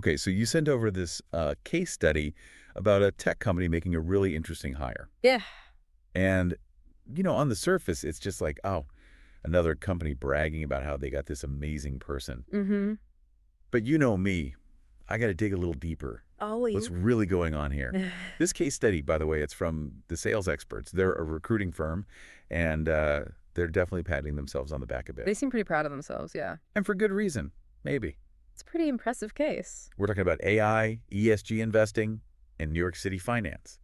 Okay, so you sent over this case study about a tech company making a really interesting hire. Yeah. And, on the surface, it's just like, oh, another company bragging about how they got this amazing person. Mm-hmm. But you know me, I got to dig a little deeper. Oh, What's you. really going on here? This case study, by the way, it's from the sales experts. They're a recruiting firm, and they're definitely patting themselves on the back a bit. They seem pretty proud of themselves, yeah. And for good reason, maybe. It's a pretty impressive case. We're talking about AI, ESG investing, and New York City finance.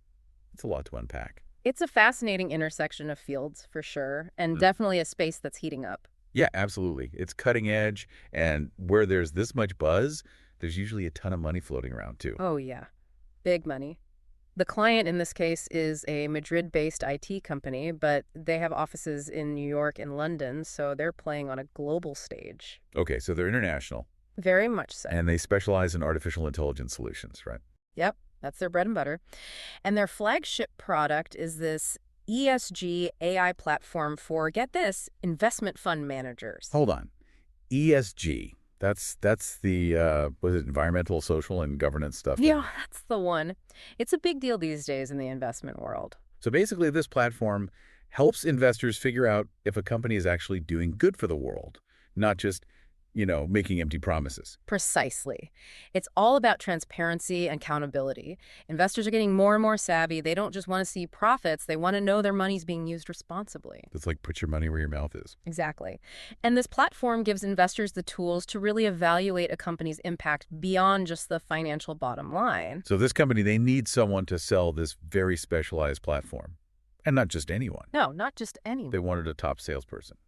It's a lot to unpack. It's a fascinating intersection of fields, for sure, and Hmm. definitely a space that's heating up. Yeah, absolutely. It's cutting edge, and where there's this much buzz, there's usually a ton of money floating around, too. Oh, yeah. Big money. The client in this case is a Madrid-based IT company, but they have offices in New York and London, so they're playing on a global stage. Okay, so they're international, Very much so. and they specialize in artificial intelligence solutions, right? Yep, that's their bread and butter. And their flagship product is this ESG AI platform for, get this, investment fund managers. Hold on. ESG. That's the was it environmental, social, and governance stuff? Yeah, that's the one. It's a big deal these days in the investment world. So basically, this platform helps investors figure out if a company is actually doing good for the world, not just, making empty promises. Precisely. It's all about transparency and accountability. Investors are getting more and more savvy. They don't just want to see profits, they want to know their money's being used responsibly. It's like put your money where your mouth is. Exactly. And this platform gives investors the tools to really evaluate a company's impact beyond just the financial bottom line. So this company, they need someone to sell this very specialized platform. And not just anyone. No, not just anyone. They wanted a top salesperson.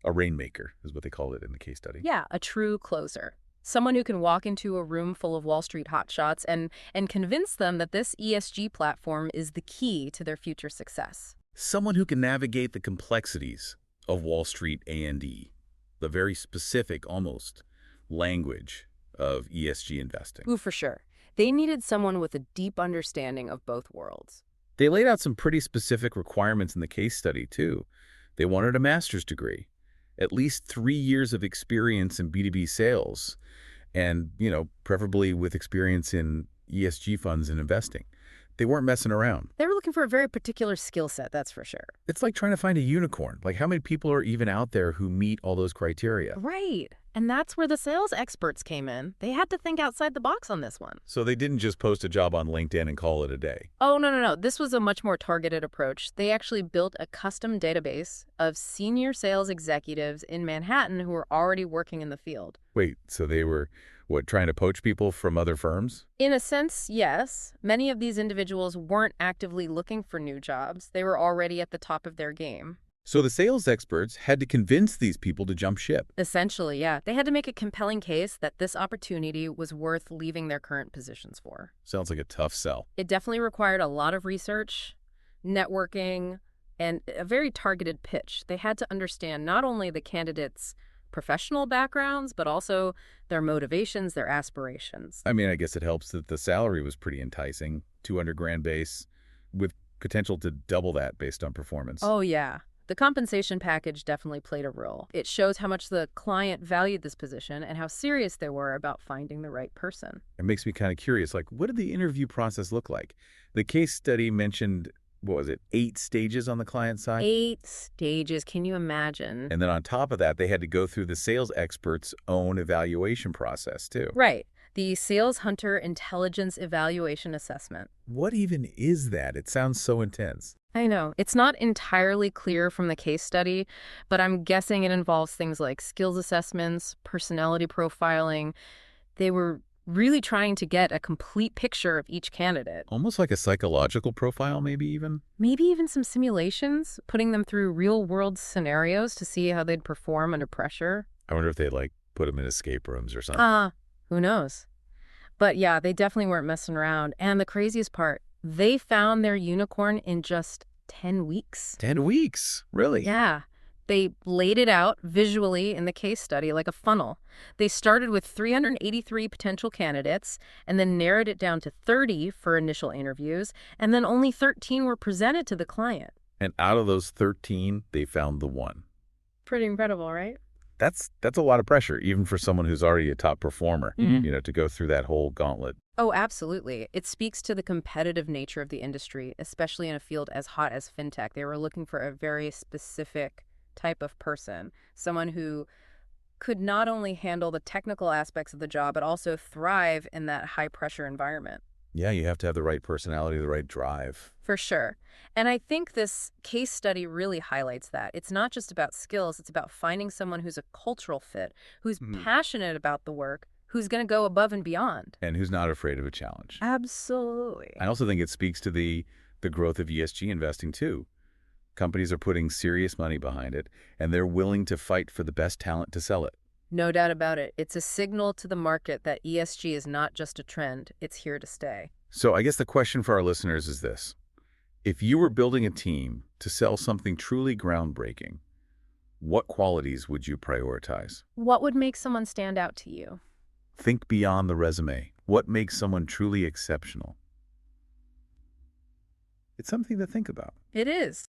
A Rainmaker is what they called it in the case study. Yeah, a true closer. Someone who can walk into a room full of Wall Street hotshots and convince them that this ESG platform is the key to their future success. Someone who can navigate the complexities of Wall Street A&E, the very specific, almost, language of ESG investing. Ooh, for sure. They needed someone with a deep understanding of both worlds. They laid out some pretty specific requirements in the case study, too. They wanted a master's degree, at least 3 years of experience in B2B sales, and, preferably with experience in ESG funds and investing. They weren't messing around. They were looking for a very particular skill set, that's for sure. It's like trying to find a unicorn. Like, how many people are even out there who meet all those criteria? Right. And that's where the sales experts came in. They had to think outside the box on this one. So they didn't just post a job on LinkedIn and call it a day. Oh, no. This was a much more targeted approach. They actually built a custom database of senior sales executives in Manhattan who were already working in the field. Wait, so they were, trying to poach people from other firms? In a sense, yes. Many of these individuals weren't actively looking for new jobs. They were already at the top of their game. So the sales experts had to convince these people to jump ship. Essentially, yeah. They had to make a compelling case that this opportunity was worth leaving their current positions for. Sounds like a tough sell. It definitely required a lot of research, networking, and a very targeted pitch. They had to understand not only the candidates' professional backgrounds, but also their motivations, their aspirations. I mean, I guess it helps that the salary was pretty enticing, 200 grand base, with potential to double that based on performance. Oh, yeah. The compensation package definitely played a role. It shows how much the client valued this position and how serious they were about finding the right person. It makes me kind of curious, like, what did the interview process look like? The case study mentioned, 8 stages on the client side? 8 stages, can you imagine? And then on top of that, they had to go through the sales expert's own evaluation process, too. Right. The Sales Hunter Intelligence Evaluation Assessment. What even is that? It sounds so intense. I know. It's not entirely clear from the case study, but I'm guessing it involves things like skills assessments, personality profiling. They were really trying to get a complete picture of each candidate. Almost like a psychological profile, maybe even? Maybe even some simulations, putting them through real-world scenarios to see how they'd perform under pressure. I wonder if they, put them in escape rooms or something. Who knows? But yeah, they definitely weren't messing around. And the craziest part, they found their unicorn in just 10 weeks. 10 weeks? Really? Yeah. They laid it out visually in the case study like a funnel. They started with 383 potential candidates and then narrowed it down to 30 for initial interviews, and then only 13 were presented to the client. And out of those 13, they found the one. Pretty incredible, right? That's a lot of pressure, even for someone who's already a top performer, Mhm. to go through that whole gauntlet. Oh, absolutely. It speaks to the competitive nature of the industry, especially in a field as hot as fintech. They were looking for a very specific type of person, someone who could not only handle the technical aspects of the job, but also thrive in that high pressure environment. Yeah, you have to have the right personality, the right drive. For sure. And I think this case study really highlights that. It's not just about skills, it's about finding someone who's a cultural fit, who's Mhm. passionate about the work, who's going to go above and beyond. And who's not afraid of a challenge. I Absolutely. also think it speaks to the growth of ESG investing too. Companies are putting serious money behind it, and they're willing to fight for the best talent to sell it. No doubt about it. It's a signal to the market that ESG is not just a trend, it's here to stay. So I guess the question for our listeners is this. If you were building a team to sell something truly groundbreaking, what qualities would you prioritize? What would make someone stand out to you? Think beyond the resume. What makes someone truly exceptional? It's something to think about. It is.